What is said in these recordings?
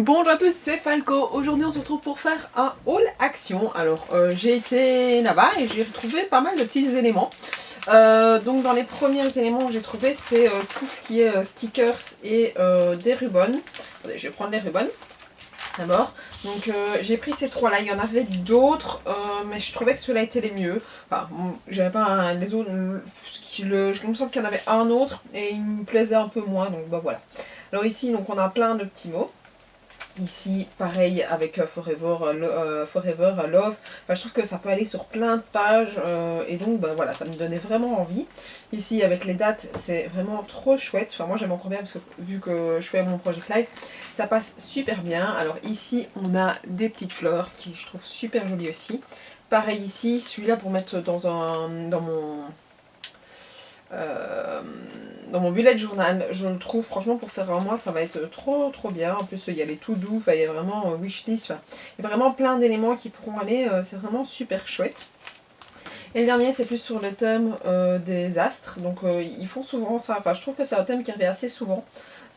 Bonjour à tous, c'est Falco. Aujourd'hui on se retrouve pour faire un haul action. Alors j'ai été là-bas et j'ai retrouvé pas mal de petits éléments. Donc dans les premiers éléments que j'ai trouvé, c'est tout ce qui est stickers et des ribbons. Attendez, je vais prendre les ribbons d'abord. Donc j'ai pris ces trois là, il y en avait d'autres mais je trouvais que ceux-là étaient les mieux. Enfin j'avais pas les autres, il me semble qu'il y en avait un autre et il me plaisait un peu moins, donc bah voilà. Alors ici donc on a plein de petits mots. Ici, pareil avec Forever Love. Enfin, je trouve que ça peut aller sur plein de pages et donc bah, voilà, ça me donnait vraiment envie. Ici, avec les dates, c'est vraiment trop chouette. Enfin, moi j'aime encore bien parce que vu que je fais mon project live, ça passe super bien. Alors ici, on a des petites fleurs qui je trouve super jolies aussi. Pareil ici, celui-là pour mettre dans mon bullet journal, je le trouve franchement pour faire un mois ça va être trop bien. En plus il y a les tout doux, il y a vraiment wishlist, il y a vraiment plein d'éléments qui pourront aller, c'est vraiment super chouette. Et le dernier c'est plus sur le thème des astres, donc ils font souvent ça, enfin je trouve que c'est un thème qui revient assez souvent.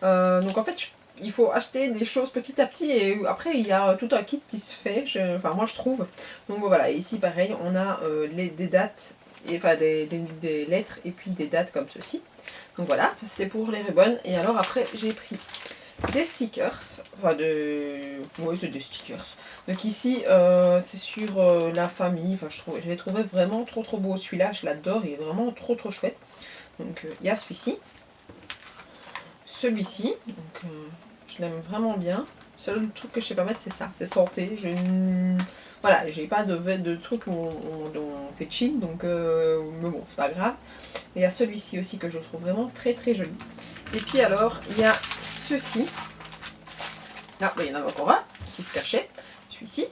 Donc en fait il faut acheter des choses petit à petit et après il y a tout un kit qui se fait, enfin moi je trouve. Donc voilà, et ici pareil on a des dates, et, enfin des lettres et puis des dates comme ceci. Donc voilà, ça c'était pour les ribbons. Et alors après j'ai pris des stickers, enfin oui c'est des stickers. Donc ici c'est sur la famille, enfin je l'ai trouvé vraiment trop beau. Celui-là je l'adore, il est vraiment trop chouette. Donc il y a celui-ci, donc je l'aime vraiment bien. Le seul truc que je sais pas mettre c'est ça, c'est santé. Voilà, j'ai pas de truc où on fait chill, donc mais bon c'est pas grave. Et il y a celui-ci aussi que je trouve vraiment très joli. Et puis alors il y a ceci. Ah bah, il y en avait encore un qui se cachait, celui-ci.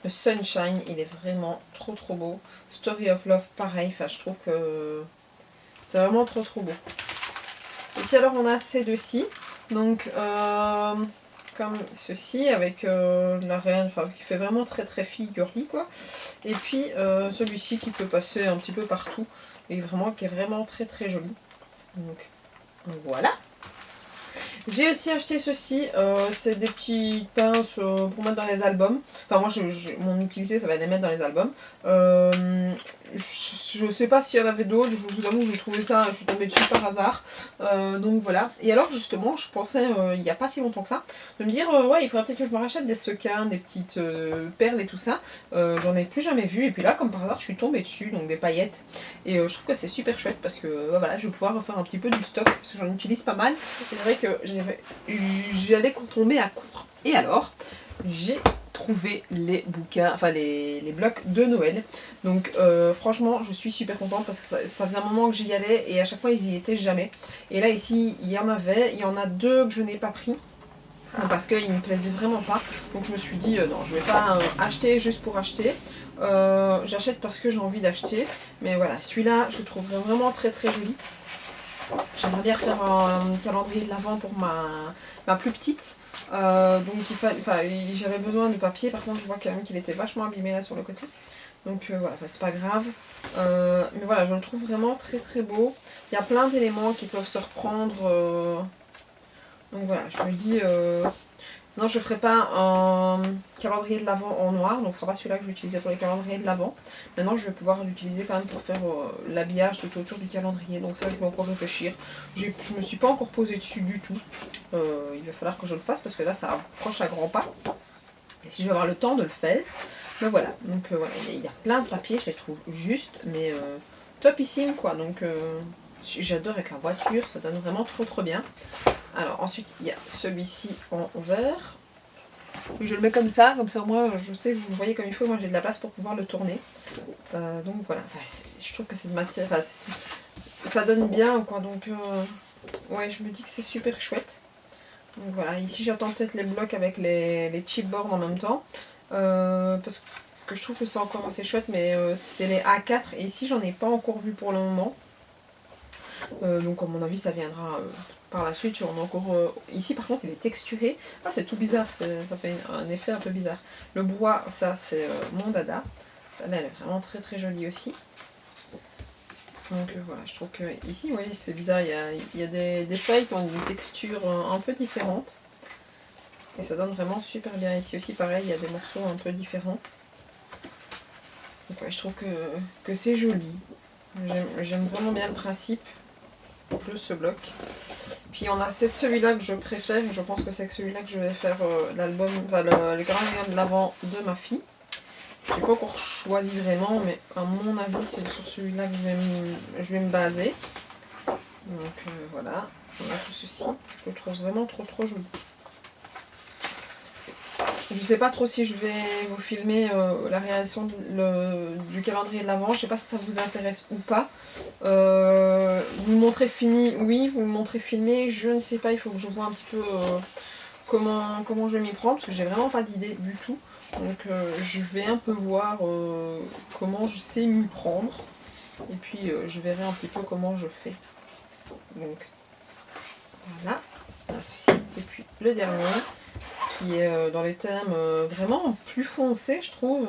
Le Sunshine, il est vraiment trop beau. Story of Love pareil, enfin je trouve que c'est vraiment trop beau. Et puis alors on a ces deux-ci, donc comme ceci avec la reine, enfin qui fait vraiment très fille girly quoi. Et puis celui-ci qui peut passer un petit peu partout et vraiment qui est vraiment très joli. Donc voilà. J'ai aussi acheté ceci, c'est des petites pinces pour mettre dans les albums. Enfin moi mon utilité ça va être les mettre dans les albums. Je sais pas s'il y en avait d'autres, je vous avoue que j'ai trouvé ça, je suis tombée dessus par hasard. Donc voilà. Et alors justement je pensais il n'y a pas si longtemps que ça, de me dire ouais il faudrait peut-être que je me rachète des sequins, des petites perles et tout ça. J'en ai plus jamais vu et puis là comme par hasard je suis tombée dessus, donc des paillettes. Et je trouve que c'est super chouette parce que voilà, je vais pouvoir refaire un petit peu du stock parce que j'en utilise pas mal. C'est vrai que j'allais tomber à court. Et alors, j'ai trouvé les bouquins, enfin les blocs de Noël. Donc franchement, je suis super contente parce que ça faisait un moment que j'y allais et à chaque fois ils y étaient jamais. Et là ici, il y en avait, il y en a deux que je n'ai pas pris parce qu'ils me plaisaient vraiment pas. Donc je me suis dit non, je vais pas acheter juste pour acheter. J'achète parce que j'ai envie d'acheter. Mais voilà, celui-là, je le trouve vraiment très joli. J'aimerais bien faire un calendrier de l'Avent pour ma plus petite. Donc j'avais besoin de papier, par contre je vois quand même qu'il était vachement abîmé là sur le côté. Donc voilà, c'est pas grave. Mais voilà, je le trouve vraiment très beau. Il y a plein d'éléments qui peuvent se reprendre. Donc voilà, je me dis... Non, je ne ferai pas un calendrier de l'Avent en noir, donc ce sera pas celui-là que je vais utiliser pour les calendriers de l'Avent. Maintenant, je vais pouvoir l'utiliser quand même pour faire l'habillage tout autour du calendrier, donc ça, je vais encore réfléchir. Je me suis pas encore posée dessus du tout. Il va falloir que je le fasse parce que là, ça approche à grands pas. Et si je vais avoir le temps de le faire, ben voilà. Donc voilà, il y a plein de papiers, je les trouve justes, mais topissime quoi. Donc j'adore avec la voiture, ça donne vraiment trop bien. Alors ensuite il y a celui-ci en vert. Je le mets comme ça au moins je sais que vous le voyez comme il faut, moi j'ai de la place pour pouvoir le tourner. Donc voilà, je trouve que c'est de matière, ça donne bien quoi, donc ouais je me dis que c'est super chouette. Donc voilà, ici j'attends peut-être les blocs avec les chipboards en même temps. Parce que je trouve que c'est encore assez chouette, mais c'est les A4 et ici j'en ai pas encore vu pour le moment. Donc à mon avis ça viendra par la suite. On a encore, ici par contre il est texturé. Ah c'est tout bizarre, ça fait un effet un peu bizarre. Le bois, ça c'est mon dada. Celle-là elle est vraiment très jolie aussi. Donc voilà, je trouve que ici oui c'est bizarre, il y a des feuilles qui ont une texture un peu différente. Et ça donne vraiment super bien. Ici aussi pareil, il y a des morceaux un peu différents. Donc ouais, je trouve que c'est joli. J'aime vraiment bien le principe de ce bloc. Puis c'est celui-là que je préfère. Je pense que c'est celui-là que je vais faire l'album, enfin le calendrier de l'Avent de ma fille. Je n'ai pas encore choisi vraiment, mais à mon avis, c'est sur celui-là que je vais me baser. Donc voilà, on a tout ceci. Je le trouve vraiment trop joli. Je sais pas trop si je vais vous filmer la réalisation du calendrier de l'Avent. Je sais pas si ça vous intéresse ou pas. Vous me montrez fini, oui, vous me montrez filmé. Je ne sais pas, il faut que je vois un petit peu comment je vais m'y prendre, parce que j'ai vraiment pas d'idée du tout. Donc je vais un peu voir comment je sais m'y prendre. Et puis je verrai un petit peu comment je fais. Donc voilà, ceci. Et puis le dernier, qui est dans les thèmes vraiment plus foncés, je trouve.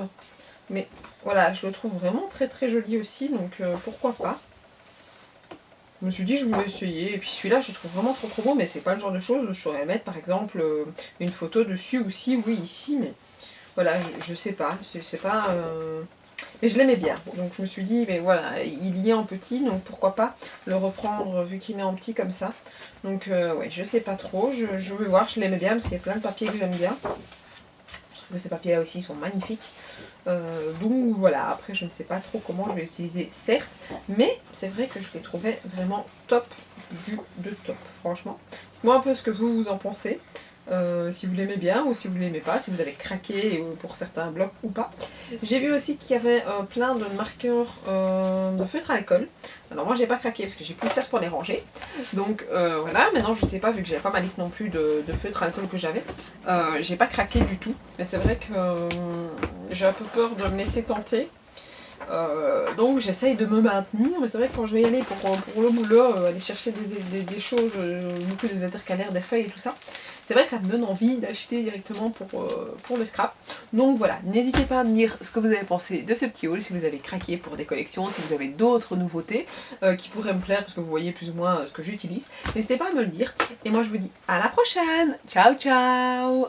Mais voilà, je le trouve vraiment très joli aussi, donc pourquoi pas. Je me suis dit je voulais essayer, et puis celui-là je le trouve vraiment trop beau, mais c'est pas le genre de choses où je saurais mettre par exemple une photo dessus, ou si, oui, ici, mais voilà, je sais pas, c'est pas... Mais je l'aimais bien, donc je me suis dit, mais voilà, il y est en petit, donc pourquoi pas le reprendre vu qu'il est en petit comme ça. Donc ouais, je sais pas trop, je vais voir, je l'aimais bien parce qu'il y a plein de papiers que j'aime bien. Je trouve que ces papiers là aussi sont magnifiques. Donc voilà, après je ne sais pas trop comment je vais l'utiliser, certes, mais c'est vrai que je les trouvais vraiment top de top, franchement. Dites-moi un peu ce que vous en pensez. Si vous l'aimez bien ou si vous l'aimez pas, si vous avez craqué pour certains blocs ou pas. J'ai vu aussi qu'il y avait plein de marqueurs de feutre à alcool. Alors moi j'ai pas craqué parce que j'ai plus de place pour les ranger. Donc voilà, maintenant je sais pas, vu que j'avais pas ma liste non plus de feutre à alcool que j'avais, j'ai pas craqué du tout. Mais c'est vrai que j'ai un peu peur de me laisser tenter. Donc j'essaye de me maintenir, mais c'est vrai que quand je vais y aller pour le boulot, aller chercher des choses, beaucoup des intercalaires, des feuilles et tout ça, c'est vrai que ça me donne envie d'acheter directement pour le scrap. Donc voilà, n'hésitez pas à me dire ce que vous avez pensé de ce petit haul, si vous avez craqué pour des collections, si vous avez d'autres nouveautés qui pourraient me plaire, parce que vous voyez plus ou moins ce que j'utilise. N'hésitez pas à me le dire, et moi je vous dis à la prochaine. Ciao ciao.